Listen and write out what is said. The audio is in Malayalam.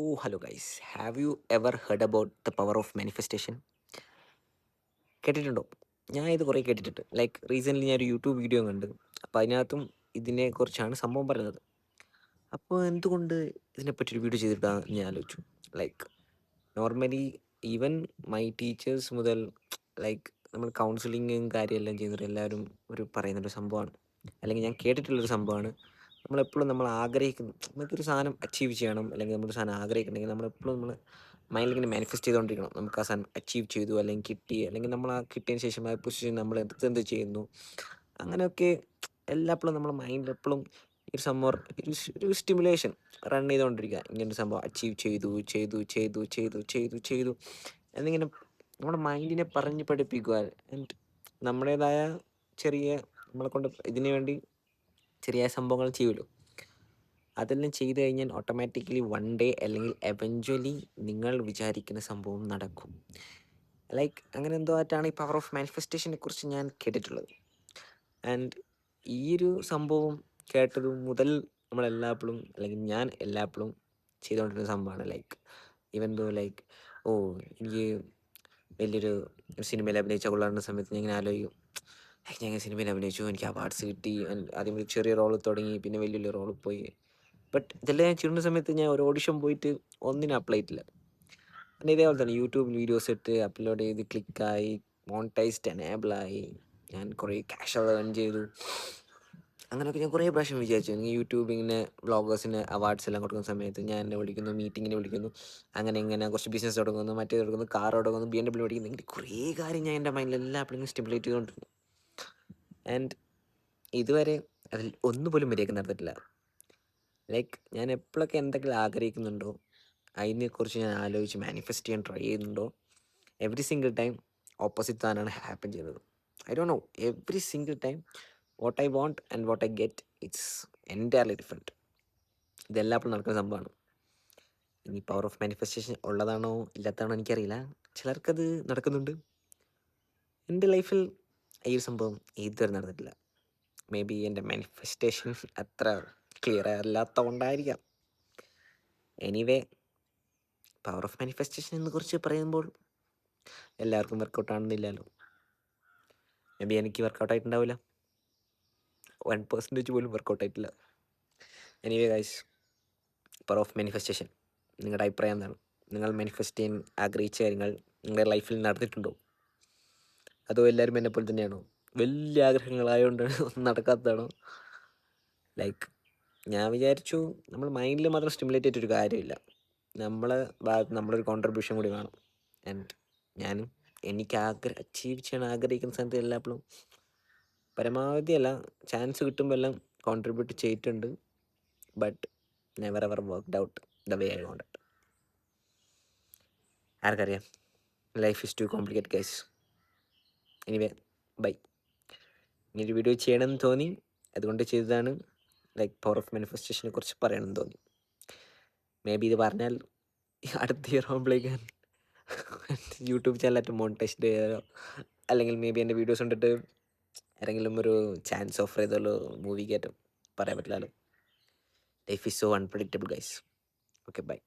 Oh, hello guys. Have you ever heard about the power of manifestation? കേട്ടിട്ടുണ്ടോ? ഞാൻ ഇത് കുറേ കേട്ടിട്ടുണ്ട്. റീസെൻ്റ്ലി ഞാനൊരു യൂട്യൂബ് വീഡിയോ കണ്ട്. അപ്പോൾ അതിനകത്തും ഇതിനെക്കുറിച്ചാണ് സംഭവം പറയുന്നത്. അപ്പോൾ എന്തുകൊണ്ട് ഇതിനെപ്പറ്റി ഒരു വീഡിയോ ചെയ്തിട്ടാന്ന് ഞാൻ ആലോചിച്ചു. Like normally even my teachers മുതൽ നമ്മൾ കൗൺസിലിങ്ങും കാര്യമെല്ലാം ചെയ്യുന്നവർ എല്ലാവരും പറയുന്നൊരു സംഭവമാണ്. അല്ലെങ്കിൽ ഞാൻ കേട്ടിട്ടുള്ളൊരു സംഭവമാണ്. നമ്മളെപ്പോഴും നമ്മൾ ആഗ്രഹിക്കുന്നു, നമുക്കൊരു സാധനം അച്ചീവ് ചെയ്യണം, അല്ലെങ്കിൽ നമ്മളൊരു സാധനം ആഗ്രഹിക്കുന്നുണ്ടെങ്കിൽ നമ്മളെപ്പോഴും മൈൻഡിൽ ഇങ്ങനെ മാനിഫെസ്റ്റ് ചെയ്തുകൊണ്ടിരിക്കണം. നമുക്ക് ആ സാധനം അച്ചീവ് ചെയ്തു, അല്ലെങ്കിൽ കിട്ടി, അല്ലെങ്കിൽ നമ്മൾ ആ കിട്ടിയതിന് ശേഷം ആ പൊസിഷൻ നമ്മൾ എന്ത് ചെയ്യുന്നു, അങ്ങനെയൊക്കെ എല്ലാപ്പോഴും നമ്മുടെ മൈൻഡിൽ എപ്പോഴും ഈ ഒരു സംഭവം ഒരു സ്റ്റിമുലേഷൻ റൺ ചെയ്തുകൊണ്ടിരിക്കുക. ഇങ്ങനൊരു സംഭവം അച്ചീവ് ചെയ്തു ചെയ്തു ചെയ്തു ചെയ്തു ചെയ്തു ചെയ്തു എന്നിങ്ങനെ നമ്മുടെ മൈൻഡിനെ പറഞ്ഞ് പഠിപ്പിക്കുക. ആൻഡ് നമ്മുടേതായ ചെറിയ നമ്മളെ കൊണ്ട് ഇതിനു വേണ്ടി ചെറിയ സംഭവങ്ങൾ ചെയ്യുമല്ലോ, അതെല്ലാം ചെയ്തു കഴിഞ്ഞാൽ ഓട്ടോമാറ്റിക്കലി വൺ ഡേ അല്ലെങ്കിൽ എവഞ്ച്വലി നിങ്ങൾ വിചാരിക്കുന്ന സംഭവം നടക്കും. അങ്ങനെ എന്തോ ആയിട്ടാണ് ഈ പവർ ഓഫ് മാനിഫെസ്റ്റേഷനെ കുറിച്ച് ഞാൻ കേട്ടിട്ടുള്ളത്. ആൻഡ് ഈ ഒരു സംഭവം കേട്ടത് മുതൽ നമ്മളെല്ലാപ്പോഴും, അല്ലെങ്കിൽ ഞാൻ എല്ലാപ്പോഴും ചെയ്തുകൊണ്ടിരുന്ന സംഭവമാണ്. ഈവൻ ദോ ഓ എനിക്ക് വലിയൊരു സിനിമയിൽ അഭിനയിച്ച കൊള്ളാറുന്ന സമയത്ത് ഞാൻ ഇങ്ങനെ ആലോചിക്കും, ഞാൻ ഇങ്ങനെ സിനിമയിൽ അഭിനയിച്ചു, എനിക്ക് അവാർഡ്സ് കിട്ടി, ആദ്യം ഒരു ചെറിയ റോള് തുടങ്ങി, പിന്നെ വലിയ വലിയ റോള് പോയി. ബട്ട് ഇതെല്ലാം ഞാൻ ചെയ്യുന്ന സമയത്ത് ഞാൻ ഒരു ഓഡിഷൻ പോയിട്ട് ഒന്നിനും അപ്ലൈ ചെയ്തിട്ടില്ല. പിന്നെ ഇതേപോലെ തന്നെ യൂട്യൂബിൽ വീഡിയോസ് ഇട്ട് അപ്ലോഡ് ചെയ്ത് ക്ലിക്കായി, മോണിറ്റൈസ്ഡ് എനേബിളായി, ഞാൻ കുറേ ക്യാഷ് ഏൺ ചെയ്തു. അങ്ങനെയൊക്കെ ഞാൻ കുറേ പ്രാവശ്യം വിചാരിച്ചു. എനിക്ക് യൂട്യൂബ് ഇങ്ങനെ വ്ളോഗേഴ്സിന് അവാർഡ്സ് എല്ലാം കൊടുക്കുന്ന സമയത്ത് ഞാൻ എന്നെ വിളിക്കുന്നു, മീറ്റിങ്ങിന് വിളിക്കുന്നു, അങ്ങനെ ഇങ്ങനെ കുറച്ച് ബിസിനസ് തുടങ്ങുന്നു, മറ്റേത് തുടങ്ങുന്നു, കാർ തുടങ്ങുന്നു, BMW മേടിക്കുന്നു, ഇങ്ങനെ കുറേ കാര്യം ഞാൻ എൻ്റെ മൈൻഡിൽ എല്ലാപ്പോഴും സ്റ്റിമുലേറ്റ് ചെയ്തുകൊണ്ടിരുന്നു. ആൻഡ് ഇതുവരെ അതിൽ ഒന്നുപോലും മര്യാദയ്ക്ക് നടന്നിട്ടില്ല. ഞാൻ എപ്പോഴൊക്കെ എന്തെങ്കിലും ആഗ്രഹിക്കുന്നുണ്ടോ, അതിനെക്കുറിച്ച് ഞാൻ ആലോചിച്ച് മാനിഫെസ്റ്റ് ചെയ്യാൻ ട്രൈ ചെയ്യുന്നുണ്ടോ, എവറി സിംഗിൾ ടൈം ഓപ്പോസിറ്റ് താനാണ് ഹാപ്പൻ ചെയ്യുന്നത്. I don't know, every single time what I want and what I get, it's entirely different. ഇതെല്ലാപ്പോഴും നടക്കുന്ന സംഭവമാണ്. ഇനി പവർ ഓഫ് മാനിഫെസ്റ്റേഷൻ ഉള്ളതാണോ ഇല്ലാത്തതാണോ എനിക്കറിയില്ല. ചിലർക്കത് നടക്കുന്നുണ്ട്. എൻ്റെ ലൈഫിൽ ഈ ഒരു സംഭവം ഇതുവരെ നടന്നിട്ടില്ല. മേ ബി എൻ്റെ മാനിഫെസ്റ്റേഷൻ അത്ര ക്ലിയർ അല്ലാത്ത കൊണ്ടായിരിക്കാം. എനിവേ, പവർ ഓഫ് മാനിഫെസ്റ്റേഷനെ കുറിച്ച് പറയുമ്പോൾ എല്ലാവർക്കും വർക്കൗട്ട് ആണെന്നില്ലല്ലോ. മേ ബി എനിക്ക് വർക്കൗട്ട് ആയിട്ടുണ്ടാവില്ല, 1% പോലും വർക്കൗട്ട് ആയിട്ടില്ല. Anyway guys, power of manifestation, നിങ്ങളുടെ അഭിപ്രായം എന്താണ്? നിങ്ങൾ മാനിഫെസ്റ്റ് ചെയ്യാൻ ആഗ്രഹിച്ച കാര്യങ്ങൾ നിങ്ങളുടെ ലൈഫിൽ നടന്നിട്ടുണ്ടോ? അതോ എല്ലാവരും എന്നെ പോലെ തന്നെയാണോ, വലിയ ആഗ്രഹങ്ങളായതുകൊണ്ടാണ് ഒന്നും നടക്കാത്തതാണോ? ഞാൻ വിചാരിച്ചു, നമ്മൾ മൈൻഡിൽ മാത്രം സ്റ്റിമുലേറ്റ് ചെയ്തിട്ടൊരു കാര്യമില്ല, നമ്മളെ ഭാഗത്ത് നമ്മളൊരു കോൺട്രിബ്യൂഷൻ കൂടി വേണം. ആൻഡ് ഞാനും എനിക്ക് അച്ചീവ് ചെയ്യാൻ ആഗ്രഹിക്കുന്ന സ്ഥലത്ത് എല്ലാപ്പോഴും പരമാവധി അല്ല, ചാൻസ് കിട്ടുമ്പോൾ എല്ലാം കോൺട്രിബ്യൂട്ട് ചെയ്തിട്ടുണ്ട്. But never ever worked out the way I wanted. ആർക്കറിയാം, life is too complicate guys. Anyway, bye. ഇങ്ങനൊരു വീഡിയോ ചെയ്യണമെന്ന് തോന്നി, അതുകൊണ്ട് ചെയ്തതാണ്. പവർ ഓഫ് മാനിഫെസ്റ്റേഷനെ കുറിച്ച് പറയണമെന്ന് തോന്നി. മേ ബി ഇത് പറഞ്ഞാൽ അടുത്ത ഇയർ ആകുമ്പോഴേക്കും യൂട്യൂബ് ചാനലായിട്ട് മോണിറ്റൈസ്ഡ് ചെയ്യാനോ, അല്ലെങ്കിൽ മേ ബി എൻ്റെ വീഡിയോസ് കണ്ടിട്ട് ആരെങ്കിലും ഒരു ചാൻസ് ഓഫർ ചെയ്തല്ലോ മൂവി കയറ്റും, പറയാൻ പറ്റില്ലല്ലോ. Life is so unpredictable guys. Okay, by.